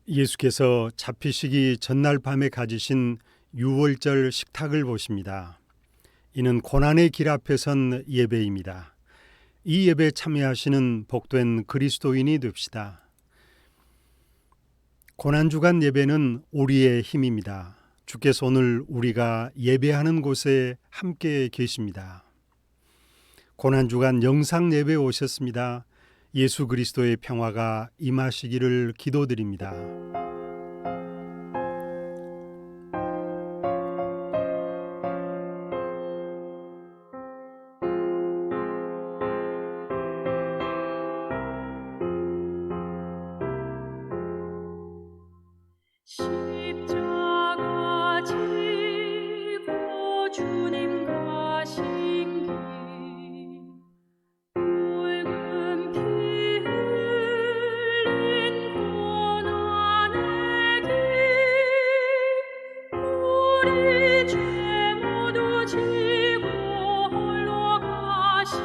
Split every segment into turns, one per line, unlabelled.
예수께서 잡히시기 전날 밤에 가지신 유월절 식탁을 보십니다. 이는 고난의 길 앞에 선 예배입니다. 이 예배에 참여하시는 복된 그리스도인이 됩시다. 고난주간 예배는 우리의 힘입니다. 주께서 오늘 우리가 예배하는 곳에 함께 계십니다. 고난주간 영상 예배에 오셨습니다. 예수 그리스도의 평화가 임하시기를 기도드립니다.
십자가 지고 주님 가신 길 붉은 피 흘린 고난의 길 우리 죄 모두 지고 홀로 가신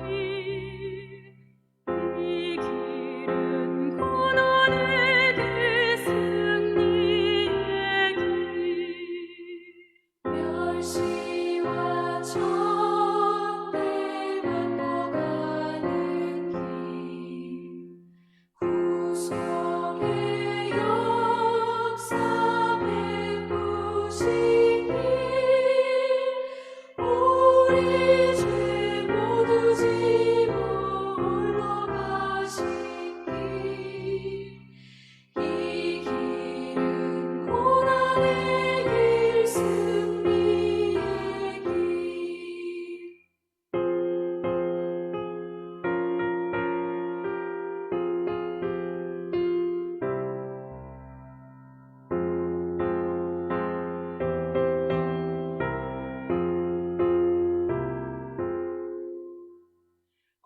길 이 길은 고난의 길 승리의 길 멸시와 천대만 오가는 길 구속의 역사 베푸신 길 우리 죄 모두 지고 홀로 가신 길 이 길은 고난의 길 승리의 길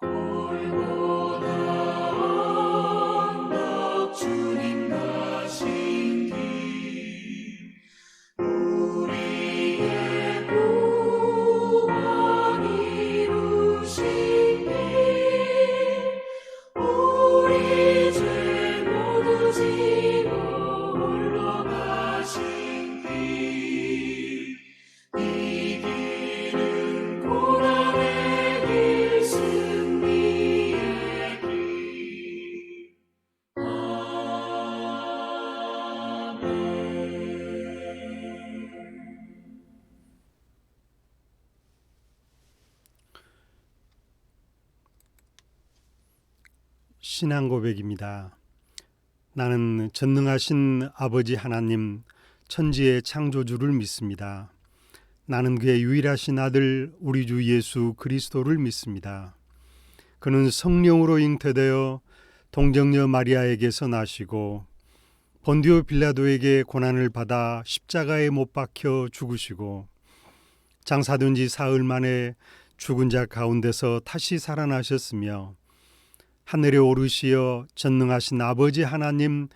골고다 언덕 주님 가신 길 우리의 구원 이루신 길 우리 죄 모두 지고 홀로 가신 길 이 길은 고난의 길 승리의 길
신앙 고백입니다. 나는 전능하신 아버지 하나님, 천지의 창조주를 믿습니다. 나는 그의 유일하신 아들 우리 주 예수 그리스도를 믿습니다. 그는 성령으로 잉태되어 동정녀 마리아에게서 나시고 본디오 빌라도에게 고난을 받아 십자가에 못 박혀 죽으시고 장사된 지 사흘 만에 죽은 자 가운데서 다시 살아나셨으며 하늘에 오르시어 전능하신 아버지 하나님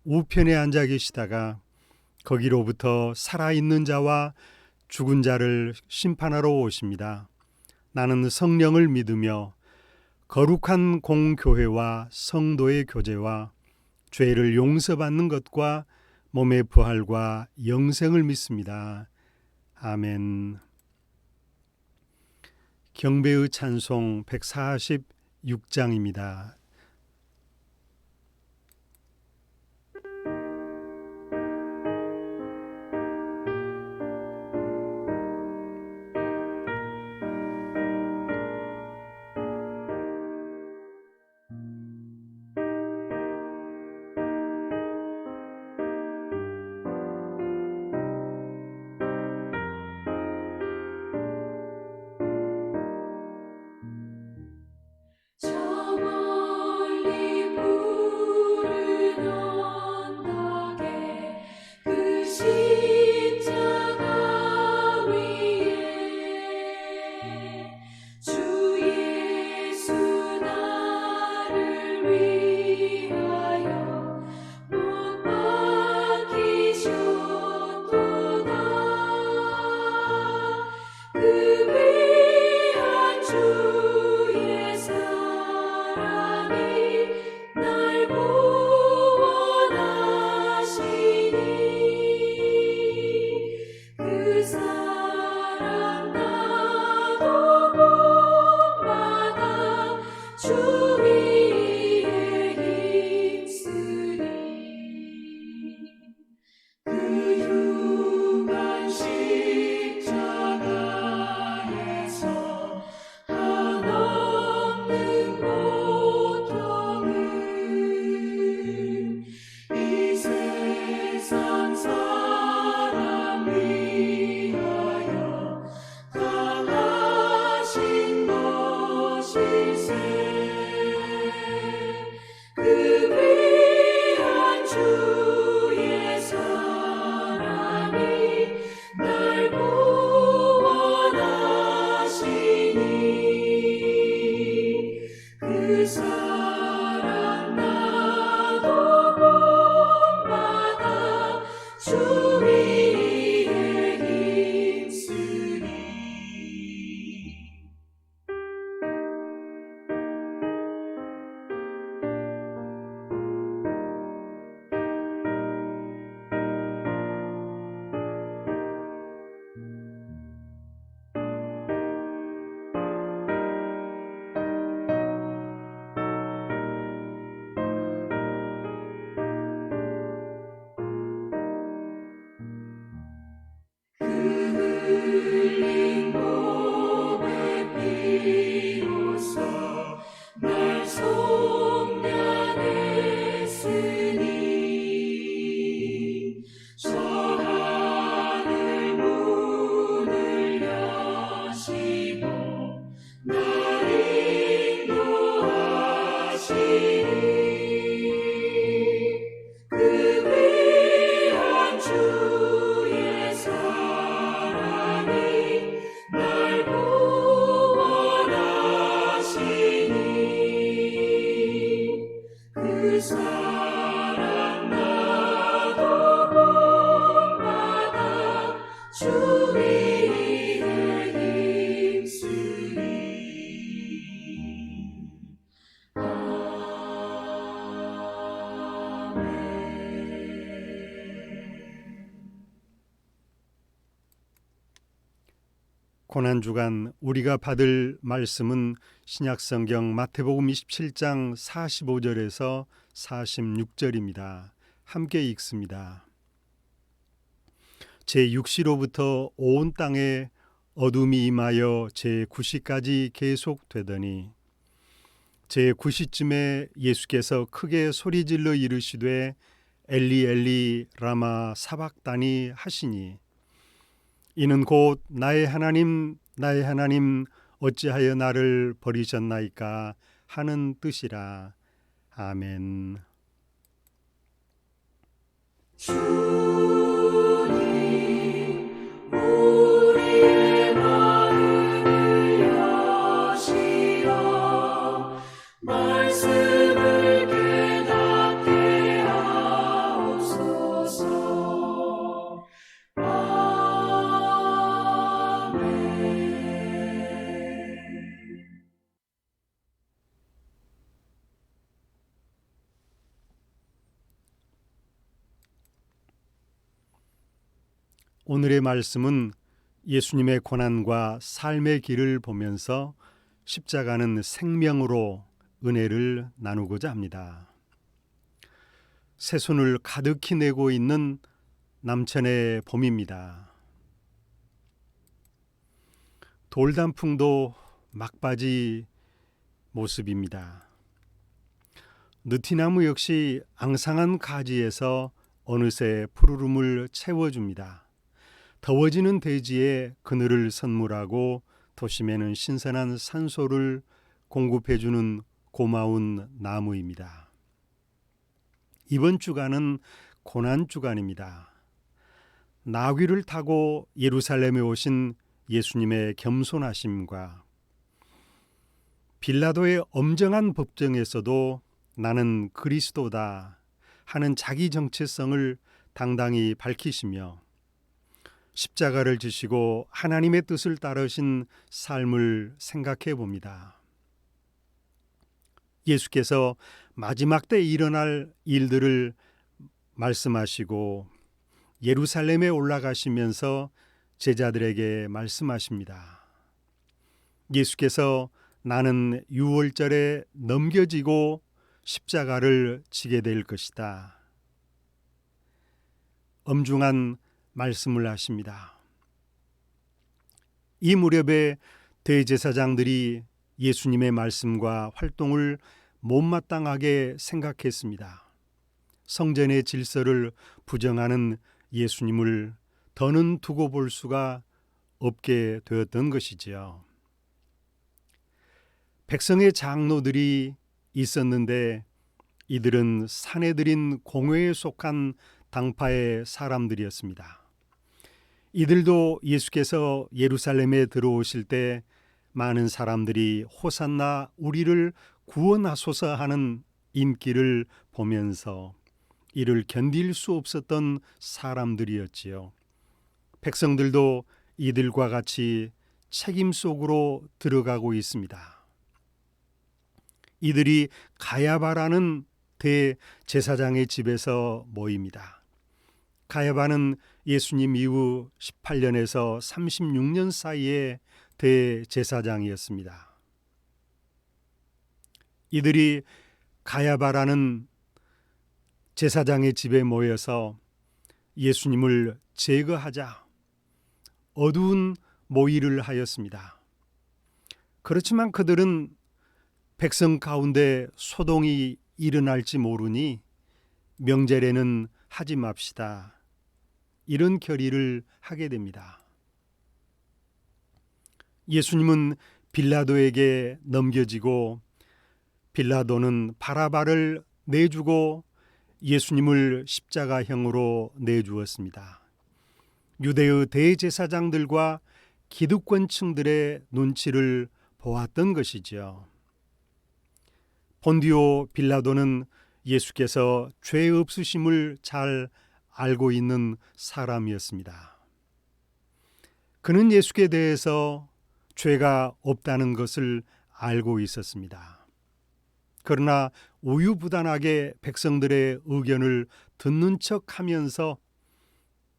우편에 앉아 계시다가 거기로부터 살아있는 자와 죽은 자를 심판하러 오십니다. 나는 성령을 믿으며 거룩한 공교회와 성도의 교제와 죄를 용서받는 것과 몸의 부활과 영생을 믿습니다. 아멘. 경배의 찬송 146장입니다.
저 그 사랑 나도 본받아 주 위에 힘쓰리.
고난주간 우리가 받을 말씀은 신약성경 마태복음 27장 45절에서 46절입니다. 함께 읽습니다. 제6시로부터 온 땅에 어둠이 임하여 제9시까지 계속되더니 제9시쯤에 예수께서 크게 소리질러 이르시되 엘리 엘리 라마 사박다니 하시니 이는 곧 나의 하나님 나의 하나님 어찌하여 나를 버리셨나이까 하는 뜻이라. 아멘.
주님 우리의 마음을 여시어 말씀을 깨닫게 하옵소서.
오늘의 말씀은 예수님의 고난과 삶의 길을 보면서 십자가는 생명으로 은혜를 나누고자 합니다. 새손을 가득히 내고 있는 남천의 봄입니다. 돌단풍도 막바지 모습입니다. 느티나무 역시 앙상한 가지에서 어느새 푸르름을 채워줍니다. 더워지는 대지에 그늘을 선물하고 도심에는 신선한 산소를 공급해주는 고마운 나무입니다. 이번 주간은 고난주간입니다. 나귀를 타고 예루살렘에 오신 예수님의 겸손하심과 빌라도의 엄정한 법정에서도 나는 그리스도다 하는 자기 정체성을 당당히 밝히시며 십자가를 지시고 하나님의 뜻을 따르신 삶을 생각해 봅니다. 예수께서 마지막 때 일어날 일들을 말씀하시고 예루살렘에 올라가시면서 제자들에게 말씀하십니다. 예수께서 나는 유월절에 넘겨지고 십자가를 지게 될 것이다. 엄중한 말씀을 하십니다. 이 무렵에 대제사장들이 예수님의 말씀과 활동을 못마땅하게 생각했습니다. 성전의 질서를 부정하는 예수님을 더는 두고 볼 수가 없게 되었던 것이지요. 백성의 장로들이 있었는데 이들은 사내들인 공회에 속한 당파의 사람들이었습니다. 이들도 예수께서 예루살렘에 들어오실 때 많은 사람들이 호산나 우리를 구원하소서 하는 인기를 보면서 이를 견딜 수 없었던 사람들이었지요. 백성들도 이들과 같이 책임 속으로 들어가고 있습니다. 이들이 가야바라는 대제사장의 집에서 모입니다. 가야바는 예수님 이후 18년에서 36년 사이에 대제사장이었습니다. 이들이 가야바라는 제사장의 집에 모여서 예수님을 제거하자 어두운 모의를 하였습니다. 그렇지만 그들은 백성 가운데 소동이 일어날지 모르니 명절에는 하지 맙시다. 이런 결의를 하게 됩니다. 예수님은 빌라도에게 넘겨지고 빌라도는 바라바를 내주고 예수님을 십자가형으로 내주었습니다. 유대의 대제사장들과 기득권층들의 눈치를 보았던 것이지요. 본디오 빌라도는 예수께서 죄 없으심을 잘 알고 있는 사람이었습니다. 그는 예수께 대해서 죄가 없다는 것을 알고 있었습니다. 그러나 우유부단하게 백성들의 의견을 듣는 척하면서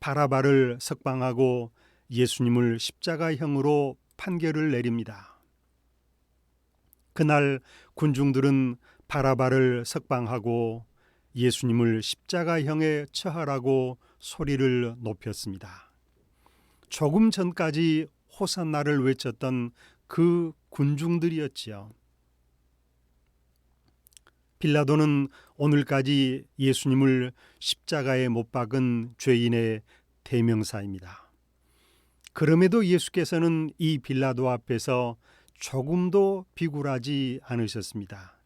바라바를 석방하고 예수님을 십자가형으로 판결을 내립니다. 그날 군중들은 바라바를 석방하고 예수님을 십자가형에 처하라고 소리를 높였습니다. 조금 전까지 호산나를 외쳤던 그 군중들이었지요. 빌라도는 오늘까지 예수님을 십자가에 못 박은 죄인의 대명사입니다. 그럼에도 예수께서는 이 빌라도 앞에서 조금도 비굴하지 않으셨습니다.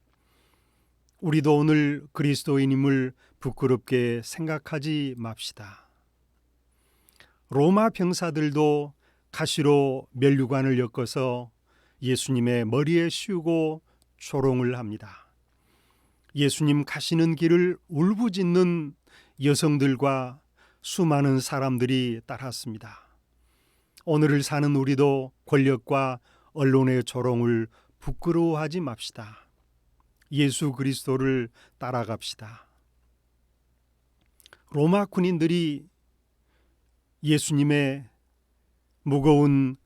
우리도 오늘 그리스도인임을 부끄럽게 생각하지 맙시다. 로마 병사들도 가시로 면류관을 엮어서 예수님의 머리에 씌우고 조롱을 합니다. 예수님 가시는 길을 울부짖는 여성들과 수많은 사람들이 따랐습니다. 오늘을 사는 우리도 권력과 언론의 조롱을 부끄러워하지 맙시다. 예수 그리스도를 따라갑시다. 로마 군인들이 예수님의 무거운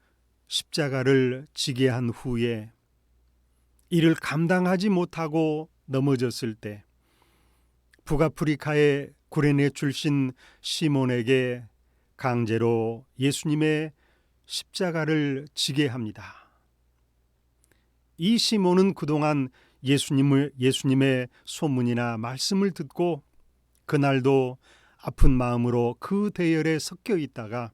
십자가를 지게 한 후에 이를 감당하지 못하고 넘어졌을 때 북아프리카의 구레네 출신 시몬에게 강제로 예수님의 십자가를 지게 합니다. 이 시몬은 그동안 예수님의 소문이나 말씀을 듣고 그날도 아픈 마음으로 그 대열에 섞여 있다가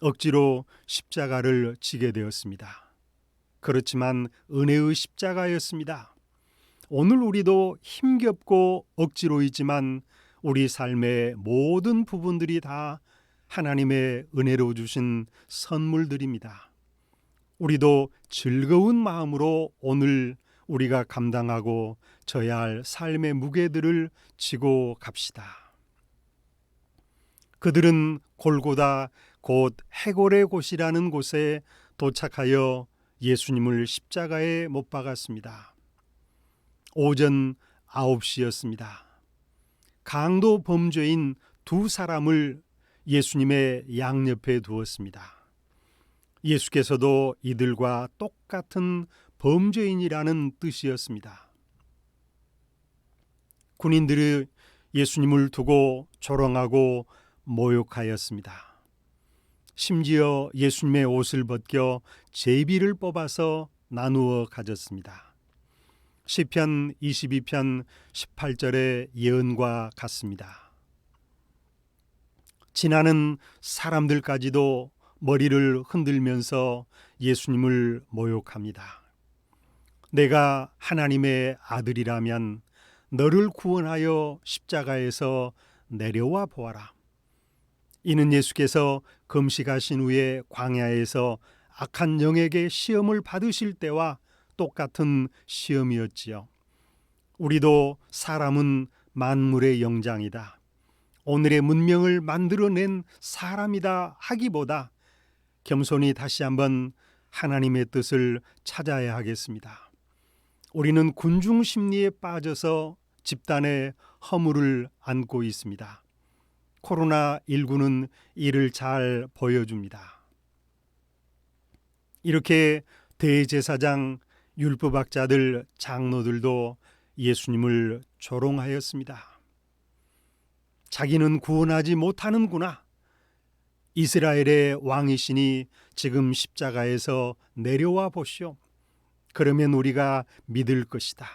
억지로 십자가를 지게 되었습니다. 그렇지만 은혜의 십자가였습니다. 오늘 우리도 힘겹고 억지로이지만 우리 삶의 모든 부분들이 다 하나님의 은혜로 주신 선물들입니다. 우리도 즐거운 마음으로 오늘 우리가 감당하고 져야 할 삶의 무게들을 지고 갑시다. 그들은 골고다 곧 해골의 곳이라는 곳에 도착하여 예수님을 십자가에 못 박았습니다. 오전 9시였습니다. 강도 범죄인 두 사람을 예수님의 양옆에 두었습니다. 예수께서도 이들과 똑같은 범죄인이라는 뜻이었습니다. 군인들이 예수님을 두고 조롱하고 모욕하였습니다. 심지어 예수님의 옷을 벗겨 제비를 뽑아서 나누어 가졌습니다. 시편 22편 18절의 예언과 같습니다. 지나는 사람들까지도 머리를 흔들면서 예수님을 모욕합니다. 내가 하나님의 아들이라면 너를 구원하여 십자가에서 내려와 보아라. 이는 예수께서 금식하신 후에 광야에서 악한 영에게 시험을 받으실 때와 똑같은 시험이었지요. 우리도 사람은 만물의 영장이다. 오늘의 문명을 만들어낸 사람이다 하기보다 겸손히 다시 한번 하나님의 뜻을 찾아야 하겠습니다. 우리는 군중 심리에 빠져서 집단의 허물을 안고 있습니다. 코로나19는 이를 잘 보여줍니다. 이렇게 대제사장, 율법학자들, 장로들도 예수님을 조롱하였습니다. 자기는 구원하지 못하는구나. 이스라엘의 왕이시니 지금 십자가에서 내려와 보시오. 그러면 우리가 믿을 것이다.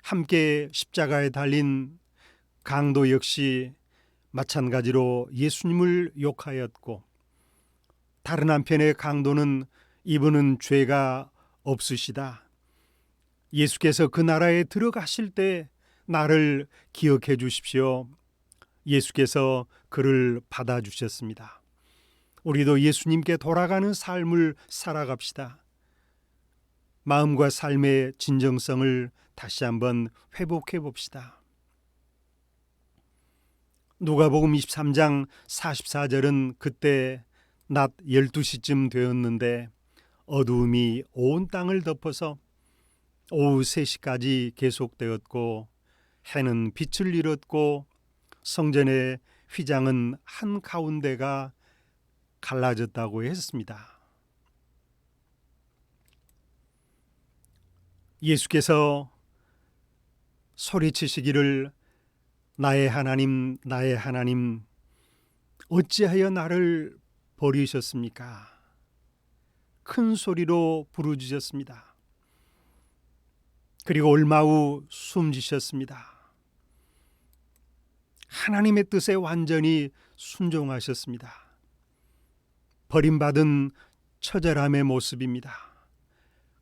함께 십자가에 달린 강도 역시 마찬가지로 예수님을 욕하였고, 다른 한편의 강도는 이분은 죄가 없으시다. 예수께서 그 나라에 들어가실 때 나를 기억해 주십시오. 예수께서 그를 받아주셨습니다. 우리도 예수님께 돌아가는 삶을 살아갑시다. 마음과 삶의 진정성을 다시 한번 회복해 봅시다. 누가복음 23장 44절은 그때 낮 12시쯤 되었는데 어두움이 온 땅을 덮어서 오후 3시까지 계속되었고 해는 빛을 잃었고 성전의 휘장은 한가운데가 갈라졌다고 했습니다. 예수께서 소리치시기를 나의 하나님 나의 하나님 어찌하여 나를 버리셨습니까? 큰 소리로 부르짖었습니다. 그리고 얼마 후 숨지셨습니다. 하나님의 뜻에 완전히 순종하셨습니다. 버림받은 처절함의 모습입니다.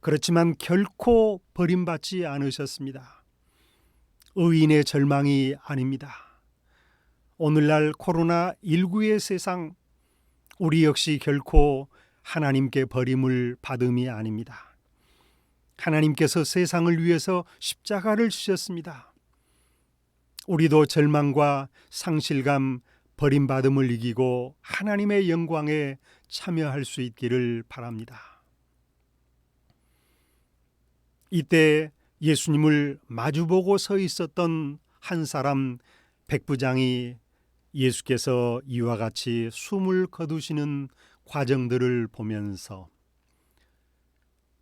그렇지만 결코 버림받지 않으셨습니다. 의인의 절망이 아닙니다. 오늘날 코로나19의 세상, 우리 역시 결코 하나님께 버림을 받음이 아닙니다. 하나님께서 세상을 위해서 십자가를 지셨습니다. 우리도 절망과 상실감, 버림받음을 이기고 하나님의 영광에 참여할 수 있기를 바랍니다. 이때 예수님을 마주보고 서 있었던 한 사람 백부장이 예수께서 이와 같이 숨을 거두시는 과정들을 보면서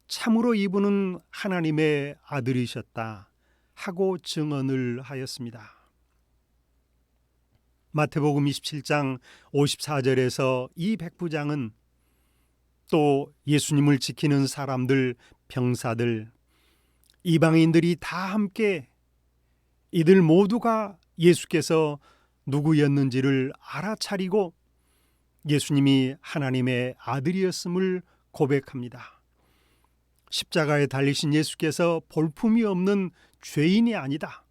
참으로 이분은 하나님의 아들이셨다 하고 증언을 하였습니다. 마태복음 27장 54절에서 이 백부장은 또 예수님을 지키는 사람들, 병사들, 이방인들이 다 함께 이들 모두가 예수께서 누구였는지를 알아차리고 예수님이 하나님의 아들이었음을 고백합니다. 십자가에 달리신 예수께서 볼품이 없는 죄인이 아니다.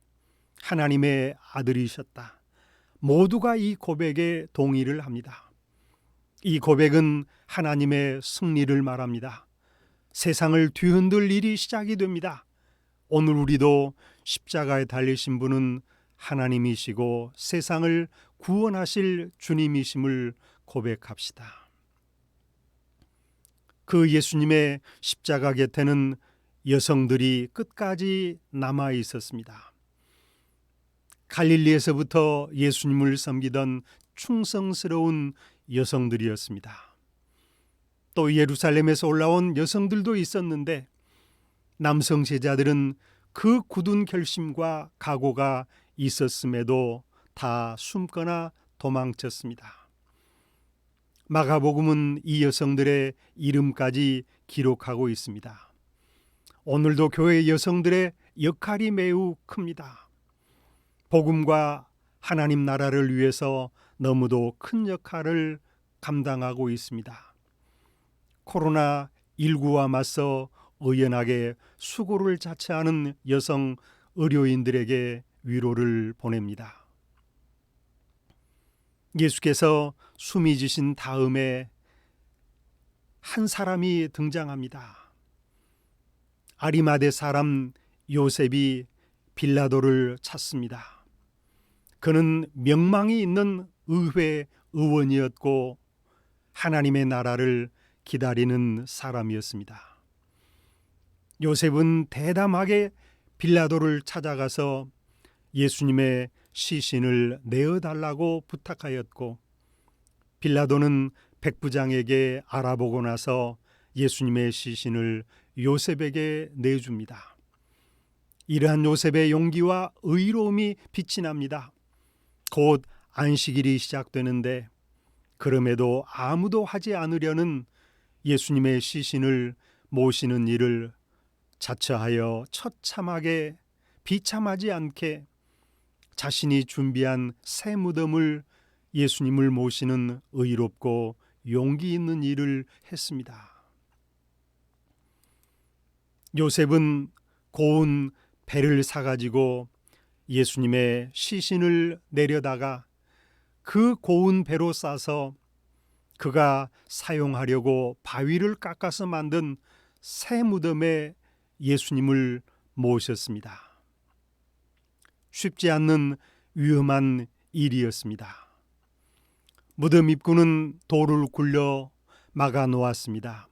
하나님의 아들이셨다. 모두가 이 고백에 동의를 합니다. 이 고백은 하나님의 승리를 말합니다. 세상을 뒤흔들 일이 시작이 됩니다. 오늘 우리도 십자가에 달리신 분은 하나님이시고 세상을 구원하실 주님이심을 고백합시다. 그 예수님의 십자가 곁에는 여성들이 끝까지 남아 있었습니다. 갈릴리에서부터 예수님을 섬기던 충성스러운 여성들이었습니다. 또 예루살렘에서 올라온 여성들도 있었는데 남성 제자들은 그 굳은 결심과 각오가 있었음에도 다 숨거나 도망쳤습니다. 마가복음은 이 여성들의 이름까지 기록하고 있습니다. 오늘도 교회 여성들의 역할이 매우 큽니다. 복음과 하나님 나라를 위해서 너무도 큰 역할을 감당하고 있습니다. 코로나19와 맞서 의연하게 수고를 자처하는 여성 의료인들에게 위로를 보냅니다. 예수께서 숨이 지신 다음에 한 사람이 등장합니다. 아리마대 사람 요셉이 빌라도를 찾습니다. 그는 명망이 있는 의회 의원이었고 하나님의 나라를 기다리는 사람이었습니다. 요셉은 대담하게 빌라도를 찾아가서 예수님의 시신을 내어달라고 부탁하였고 빌라도는 백부장에게 알아보고 나서 예수님의 시신을 요셉에게 내줍니다. 이러한 요셉의 용기와 의로움이 빛이 납니다. 곧 안식일이 시작되는데 그럼에도 아무도 하지 않으려는 예수님의 시신을 모시는 일을 자처하여 처참하게 비참하지 않게 자신이 준비한 새 무덤을 예수님을 모시는 의롭고 용기 있는 일을 했습니다. 요셉은 고운 배를 사가지고 예수님의 시신을 내려다가 그 고운 배로 싸서 그가 사용하려고 바위를 깎아서 만든 새 무덤에 예수님을 모셨습니다. 쉽지 않는 위험한 일이었습니다. 무덤 입구는 돌을 굴려 막아 놓았습니다.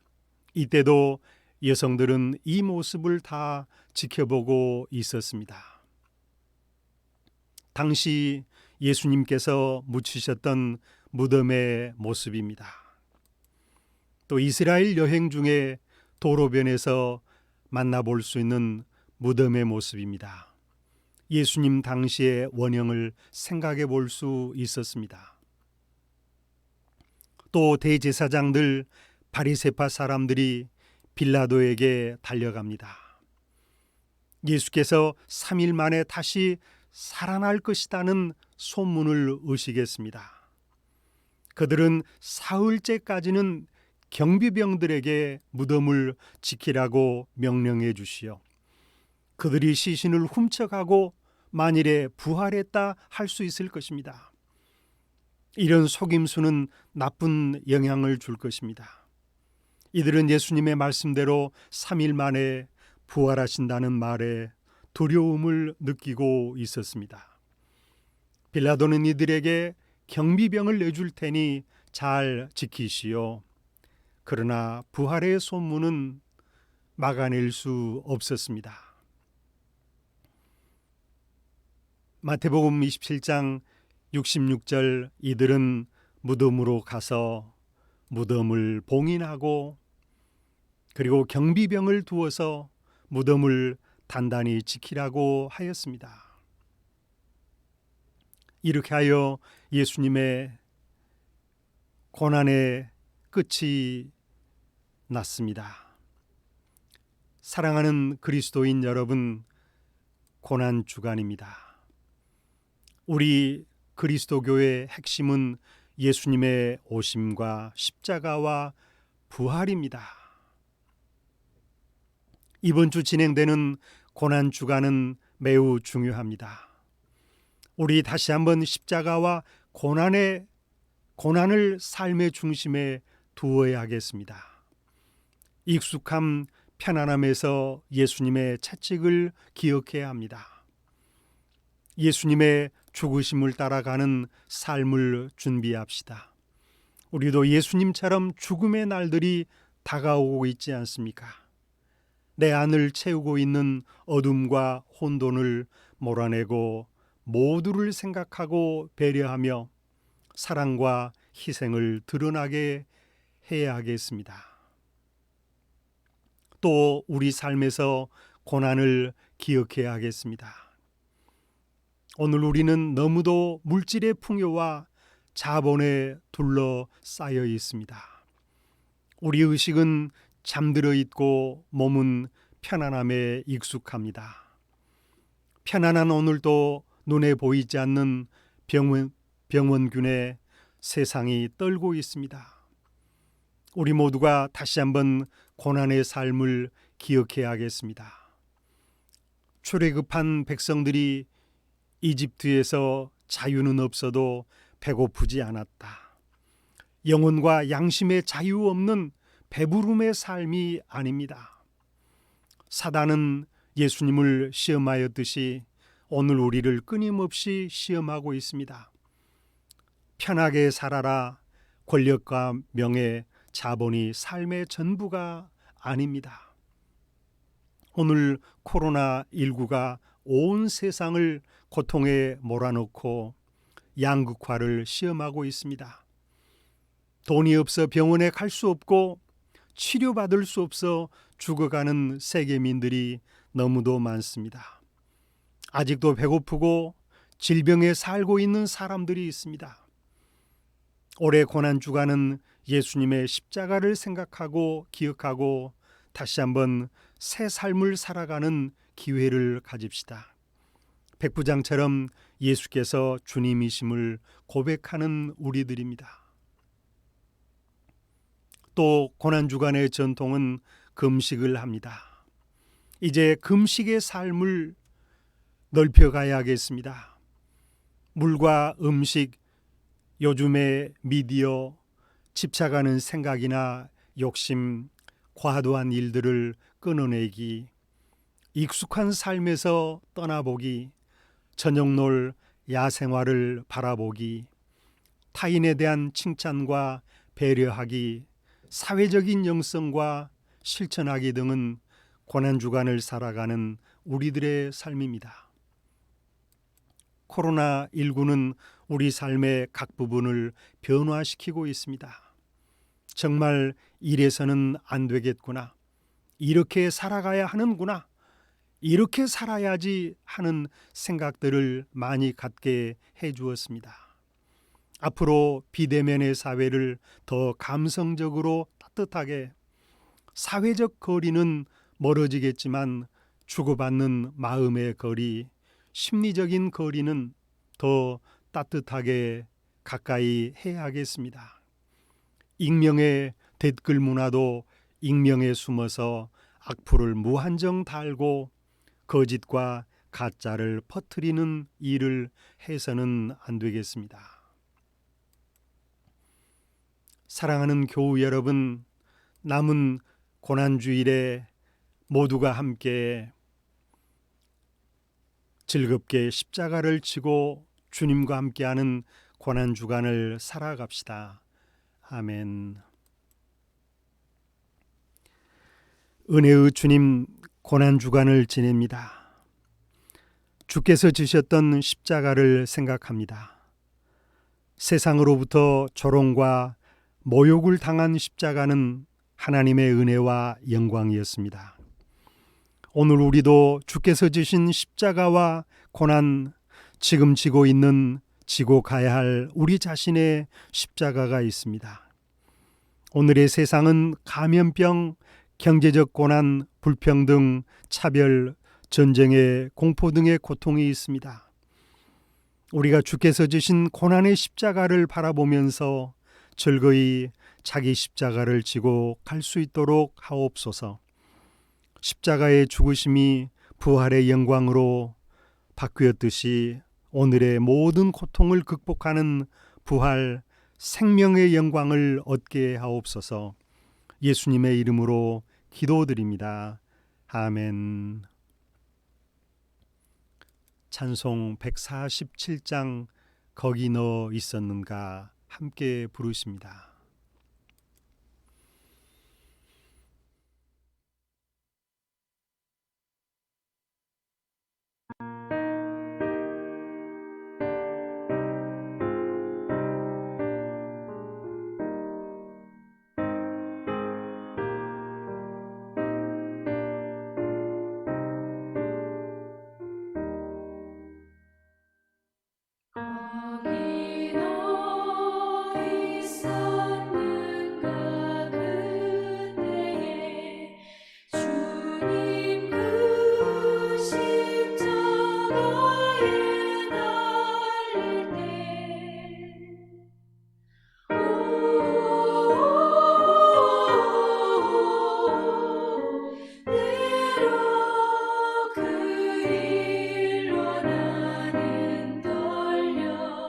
이때도 여성들은 이 모습을 다 지켜보고 있었습니다. 당시 예수님께서 묻히셨던 무덤의 모습입니다. 또 이스라엘 여행 중에 도로변에서 만나볼 수 있는 무덤의 모습입니다. 예수님 당시의 원형을 생각해 볼 수 있었습니다. 또 대제사장들, 바리새파 사람들이 빌라도에게 달려갑니다. 예수께서 3일 만에 다시 살아날 것이라는 소문을 의식했습니다. 그들은 사흘째까지는 경비병들에게 무덤을 지키라고 명령해 주시어 그들이 시신을 훔쳐가고 만일에 부활했다 할 수 있을 것입니다. 이런 속임수는 나쁜 영향을 줄 것입니다. 이들은 예수님의 말씀대로 3일 만에 부활하신다는 말에 두려움을 느끼고 있었습니다. 빌라도는 이들에게 경비병을 내줄 테니 잘 지키시오. 그러나 부활의 소문은 막아낼 수 없었습니다. 마태복음 27장 66절 이들은 무덤으로 가서 무덤을 봉인하고 그리고 경비병을 두어서 무덤을 단단히 지키라고 하였습니다. 이렇게 하여 예수님의 고난의 끝이 났습니다. 사랑하는 그리스도인 여러분, 고난 주간입니다. 우리 그리스도교의 핵심은 예수님의 오심과 십자가와 부활입니다. 이번 주 진행되는 고난 주간은 매우 중요합니다. 우리 다시 한번 십자가와 고난을 삶의 중심에 두어야겠습니다. 익숙함, 편안함에서 예수님의 채찍을 기억해야 합니다. 예수님의 죽으심을 따라가는 삶을 준비합시다. 우리도 예수님처럼 죽음의 날들이 다가오고 있지 않습니까? 내 안을 채우고 있는 어둠과 혼돈을 몰아내고 모두를 생각하고 배려하며 사랑과 희생을 드러나게 해야 하겠습니다. 또 우리 삶에서 고난을 기억해야 하겠습니다. 오늘 우리는 너무도 물질의 풍요와 자본에 둘러싸여 있습니다. 우리 의식은 잠들어 있고 몸은 편안함에 익숙합니다. 편안한 오늘도 눈에 보이지 않는 병원균에 세상이 떨고 있습니다. 우리 모두가 다시 한번 고난의 삶을 기억해야 하겠습니다. 출애굽한 백성들이 이집트에서 자유는 없어도 배고프지 않았다. 영혼과 양심의 자유 없는 배부름의 삶이 아닙니다. 사단은 예수님을 시험하였듯이 오늘 우리를 끊임없이 시험하고 있습니다. 편하게 살아라. 권력과 명예, 자본이 삶의 전부가 아닙니다. 오늘 코로나19가 온 세상을 고통에 몰아넣고 양극화를 시험하고 있습니다. 돈이 없어 병원에 갈 수 없고 치료받을 수 없어 죽어가는 세계민들이 너무도 많습니다. 아직도 배고프고 질병에 살고 있는 사람들이 있습니다. 올해 고난주간은 예수님의 십자가를 생각하고 기억하고 다시 한번 새 삶을 살아가는 기회를 가집시다. 백부장처럼 예수께서 주님이심을 고백하는 우리들입니다. 또 고난주간의 전통은 금식을 합니다. 이제 금식의 삶을 넓혀가야겠습니다. 물과 음식, 요즘의 미디어, 집착하는 생각이나 욕심, 과도한 일들을 끊어내기, 익숙한 삶에서 떠나보기, 저녁놀 야생화를 바라보기, 타인에 대한 칭찬과 배려하기, 사회적인 영성과 실천하기 등은 고난주간을 살아가는 우리들의 삶입니다. 코로나19는 우리 삶의 각 부분을 변화시키고 있습니다. 정말 이래서는 안 되겠구나, 이렇게 살아가야 하는구나, 이렇게 살아야지 하는 생각들을 많이 갖게 해주었습니다. 앞으로 비대면의 사회를 더 감성적으로 따뜻하게, 사회적 거리는 멀어지겠지만 주고받는 마음의 거리, 심리적인 거리는 더 따뜻하게 가까이 해야겠습니다. 익명의 댓글 문화도 익명에 숨어서 악플을 무한정 달고 거짓과 가짜를 퍼뜨리는 일을 해서는 안 되겠습니다. 사랑하는 교우 여러분, 남은 고난주일에 모두가 함께 즐겁게 십자가를 지고 주님과 함께하는 고난주간을 살아갑시다. 아멘. 은혜의 주님, 고난주간을 지냅니다. 주께서 지셨던 십자가를 생각합니다. 세상으로부터 조롱과 모욕을 당한 십자가는 하나님의 은혜와 영광이었습니다. 오늘 우리도 주께서 지신 십자가와 고난, 지금 지고 있는, 지고 가야 할 우리 자신의 십자가가 있습니다. 오늘의 세상은 감염병, 경제적 고난, 불평등, 차별, 전쟁의 공포 등의 고통이 있습니다. 우리가 주께서 지신 고난의 십자가를 바라보면서 즐거이 자기 십자가를 지고 갈 수 있도록 하옵소서. 십자가의 죽으심이 부활의 영광으로 바뀌었듯이 오늘의 모든 고통을 극복하는 부활, 생명의 영광을 얻게 하옵소서. 예수님의 이름으로 기도드립니다. 아멘. 찬송 147장 거기 너 있었는가 함께 부르십니다.
거기 너 있었는가 그때에 주님 그 십자가에 달릴 때 때로 그 일로 나는 떨려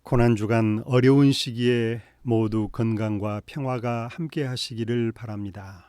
고난주간 어려운 시기에 모두 건강과 평화가 함께 하시기를 바랍니다.